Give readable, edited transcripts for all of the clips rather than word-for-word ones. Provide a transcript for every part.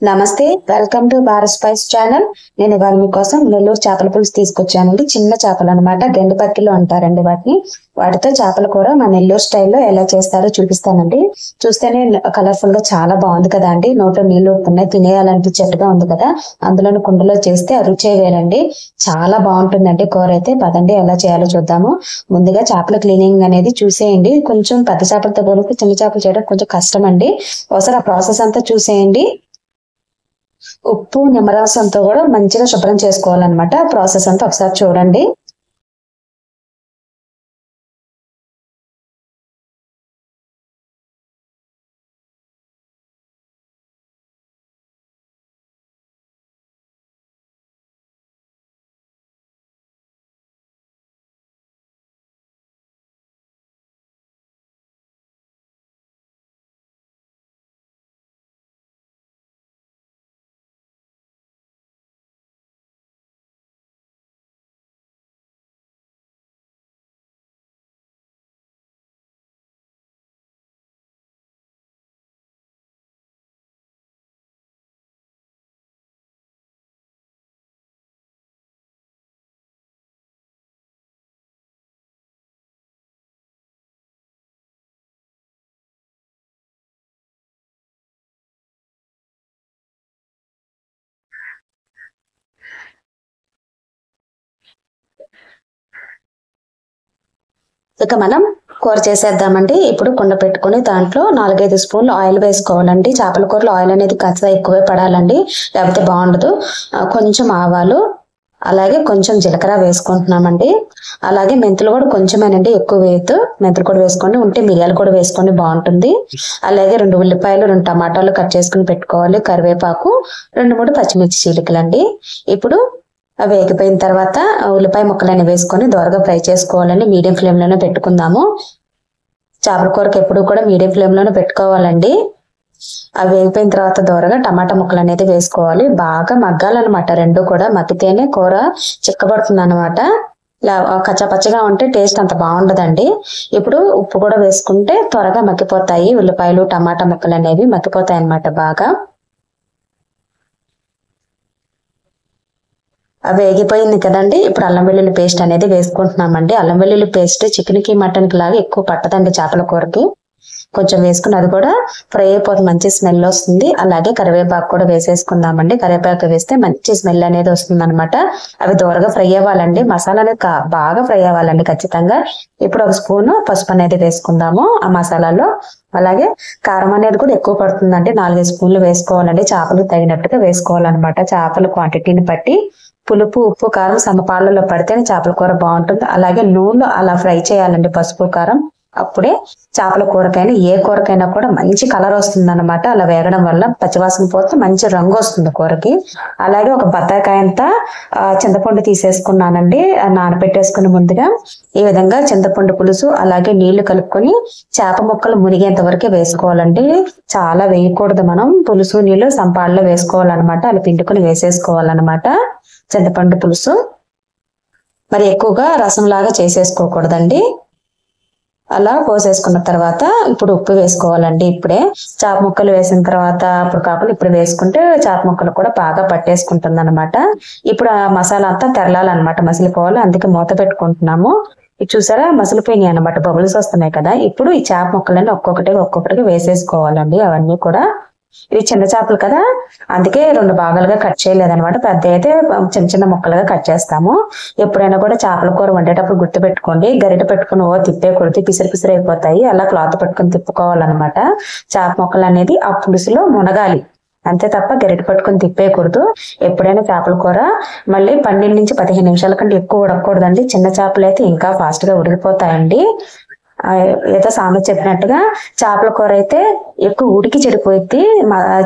నమస్తే, welcome to Bharat spice channel. నేను ఇవాళ మీకోసం నెల్లూరు చేపల పులుసు తీసుకొచ్చానండి. చిన్న చేపలు అనమాట, గండి పక్కిలు అంటారండి వాటిని. వాటితో చేపల కూర మా నెల్లూరు స్టైల్లో ఎలా చేస్తారో చూపిస్తానండి. చూస్తేనే కలర్ఫుల్ గా చాలా బాగుంది కదా అండి. నోట్లో నీళ్లు ఊరుతున్నాయి, తినేయాలనిపించేట్టుగా ఉంది కదా. అందులోని కుండలో చేస్తే ఆ రుచే వేరండి, చాలా బాగుంటుందండి కూర అయితే. పదండి ఎలా చేయాలో చూద్దాము. ముందుగా చేపల క్లీనింగ్ అనేది చూసేయండి. కొంచెం పెద్ద చేపలతో పోలిస్తే చిన్న చేపలు చేయడం కొంచెం కష్టం అండి. ఒకసారి ఆ ప్రాసెస్ అంతా చూసేయండి. ఉప్పు నిమ్మరసంతో కూడా మంచిగా శుభ్రం చేసుకోవాలన్నమాట. ప్రాసెస్ అంతా ఒకసారి చూడండి. ఇక మనం కూర చేసేద్దామండి. ఇప్పుడు కుండ పెట్టుకుని దాంట్లో 4-5 స్పూన్లు ఆయిల్ వేసుకోవాలండి. చేపల కూరలో ఆయిల్ అనేది కాస్త ఎక్కువే పడాలండి, లేకపోతే బాగుండదు. కొంచెం ఆవాలు, అలాగే కొంచెం జీలకర్ర వేసుకుంటున్నామండి. అలాగే మెంతులు కూడా కొంచెమేనండి, ఎక్కువ వేయద్దు. మెంతులు కూడా వేసుకోండి, ఉంటే మిరియాలు కూడా వేసుకోండి, బాగుంటుంది. అలాగే 2 ఉల్లిపాయలు, 2 టమాటాలు కట్ చేసుకుని పెట్టుకోవాలి. కరివేపాకు, 2-3 పచ్చిమిర్చి చీలికలండి. ఇప్పుడు అవి వేగిపోయిన తర్వాత ఉల్లిపాయ ముక్కలన్నీ వేసుకొని దోరగా ఫ్రై చేసుకోవాలండి. మీడియం ఫ్లేమ్ లోనే పెట్టుకుందాము. చేపల కూరకి ఎప్పుడు కూడా మీడియం ఫ్లేమ్ లోనే పెట్టుకోవాలండి. అవి వేగిపోయిన తర్వాత దోరగా టమాటా ముక్కలు అనేది వేసుకోవాలి. బాగా మగ్గాలన్నమాట, రెండు కూడా మగ్గితేనే కూర చిక్కబడుతుంది అనమాట. కచ్చపచ్చగా ఉంటే టేస్ట్ అంత బాగుండదండి. ఇప్పుడు ఉప్పు కూడా వేసుకుంటే త్వరగా మగ్గిపోతాయి. ఉల్లిపాయలు టమాటా ముక్కలు అనేవి మగ్గిపోతాయి అన్నమాట బాగా. అవి వేగిపోయింది కదండి. ఇప్పుడు అల్లం వెల్లుల్లి పేస్ట్ అనేది వేసుకుంటున్నామండి. అల్లం వెల్లుల్లి పేస్ట్ చికెన్ కి మటన్ కి లాగా ఎక్కువ పట్టదండి చేపల కూరకి. కొంచెం వేసుకుని అది కూడా ఫ్రై అయిపోతుంది, మంచి స్మెల్ వస్తుంది. అలాగే కరివేపాకు కూడా వేసేసుకుందామండి. కరివేపాకు వేస్తే మంచి స్మెల్ అనేది వస్తుంది అనమాట. అవి దూరగా ఫ్రై అవ్వాలండి. మసాలా అనేది బాగా ఫ్రై అవ్వాలండి ఖచ్చితంగా. ఇప్పుడు 1 స్పూన్ పసుపు అనేది వేసుకుందాము ఆ మసాలాలో. అలాగే కారం అనేది కూడా ఎక్కువ పడుతుందండి, 4-5 స్పూన్లు వేసుకోవాలండి. చేపలు తగినట్టుగా వేసుకోవాలన్నమాట. చేపల క్వాంటిటీని బట్టి పులుపు, ఉప్పు, కారం సమపాళ్ళలో పడితేనే చేపల కూర బాగుంటుంది. అలాగే నూనెలో అలా ఫ్రై చేయాలండి పసుపు కారం. అప్పుడే చేపల కూరకైనా ఏ కూరకైనా కూడా మంచి కలర్ వస్తుంది అనమాట. అలా వేగడం వల్ల పచ్చివాసన పోతే మంచి రంగు వస్తుంది కూరకి. అలాగే ఒక బత్తాకాయ అంతా చింతపండు తీసేసుకున్నానండి, నానబెట్టేసుకుని ముందుగా. ఈ విధంగా చింతపండు పులుసు అలాగే నీళ్లు కలుపుకొని చేప ముక్కలు మునిగేంత వరకే వేసుకోవాలండి. చాలా వేయకూడదు, మనం పులుసు నీళ్లు సంపాళ్ళలో వేసుకోవాలన్నమాట. అలా పిండుకొని వేసేసుకోవాలన్నమాట చింతపండు పులుసు. మరి ఎక్కువగా రసంలాగా చేసేసుకోకూడదండి. అలా పోసేసుకున్న తర్వాత ఇప్పుడు ఉప్పు వేసుకోవాలండి. ఇప్పుడే చేప ముక్కలు వేసిన తర్వాత అప్పుడు కాకుండా ఇప్పుడు వేసుకుంటే చేప ముక్కలు కూడా బాగా పట్టేసుకుంటుంది అనమాట. ఇప్పుడు ఆ మసాలా అంతా తెరలాలన్నమాట, మసిలిపోవాలి. అందుకే మూత పెట్టుకుంటున్నాము. ఇది చూసారా, మసిలిపోయినాయి అనమాట, బబుల్స్ వస్తున్నాయి కదా. ఇప్పుడు ఈ చేప ముక్కలన్నీ ఒక్కొక్కటిగా వేసేసుకోవాలండి. అవన్నీ కూడా ఇవి చిన్న చేపలు కదా, అందుకే 2 భాగాలుగా కట్ చేయలేదన్నమాట. పెద్ద అయితే చిన్న చిన్న ముక్కలుగా కట్ చేస్తాము. ఎప్పుడైనా కూడా చేపల కూర వండేటప్పుడు గుర్తు పెట్టుకోండి, గరిట పెట్టుకుని తిప్పేకూడదు, పిసిరి అయిపోతాయి. అలా క్లాత్ పట్టుకుని తిప్పుకోవాలన్నమాట. చేప ముక్కలు అనేది ఆ పులుసులో మునగాలి, అంతే తప్ప గరిట పట్టుకుని తిప్పేయకూడదు. ఎప్పుడైనా చేపల కూర మళ్ళీ 12-15 నిమిషాల కంటే ఎక్కువ ఉడకకూడదండి. చిన్న చేపలు అయితే ఇంకా ఫాస్ట్ గా ఉడికిపోతాయండి. ఏదో సామెత చెప్పినట్టుగా చేపల కూర అయితే ఎక్కువ ఉడికి చెడిపోయిద్ది,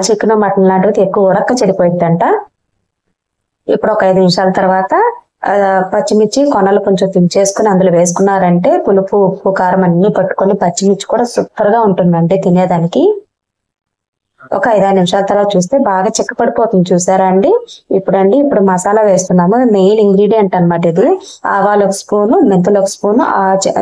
చికెన్ మటన్ లాంటివి ఎక్కువ ఉడక చెడిపోయిద్ది అంట. ఇప్పుడు ఒక 5 నిమిషాల తర్వాత పచ్చిమిర్చి కొనలు కొంచెం తుంచేసుకుని అందులో వేసుకున్నారంటే పులుపు, ఉప్పు, కారం అన్ని పట్టుకొని పచ్చిమిర్చి కూడా సూపర్ గా ఉంటుందండి తినేదానికి. ఒక 5-6 నిమిషాల తర్వాత చూస్తే బాగా చిక్కపడిపోతుంది, చూసారా అండి. ఇప్పుడు మసాలా వేస్తున్నాము. మెయిన్ ఇంగ్రీడియంట్ అనమాట ఇది. ఆవాలు 1 స్పూను, మెంతులు 1 స్పూను,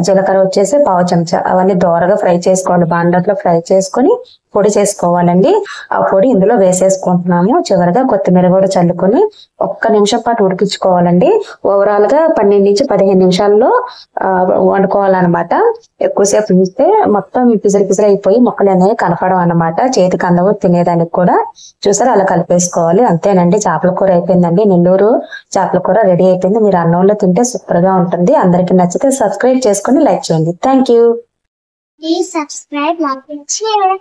జీలకర్ర వచ్చేసి 1/2 చెంచా. అవన్నీ దోరగా ఫ్రై చేసుకోవాలి. బాండట్లో ఫ్రై చేసుకొని పొడి చేసుకోవాలండి. ఆ పొడి ఇందులో వేసేసుకుంటున్నాము. చివరిగా కొత్తిమీర కూడా చల్లుకొని ఒక్క నిమిషం పాటు ఉడికించుకోవాలండి. ఓవరాల్ గా 12 నుంచి 15 నిమిషాల్లో వండుకోవాలన్నమాట. ఎక్కువసేపు ఉంచితే మొత్తం పిసిరి పిసిరి అయిపోయి మొక్కలు అనేవి కనపడవు అన్నమాట. చేతికి అందవు తినేదానికి కూడా. చూసారా అలా కలిపేసుకోవాలి. అంతేనండి, చేపల కూర అయిపోయిందండి. నెల్లూరు చేపల కూర రెడీ అయిపోయింది. మీరు అన్నంలో తింటే సూపర్ గా ఉంటుంది. అందరికి నచ్చితే సబ్స్క్రైబ్ చేసుకొని లైక్ చేయండి. Thank you. Please subscribe, like, and share.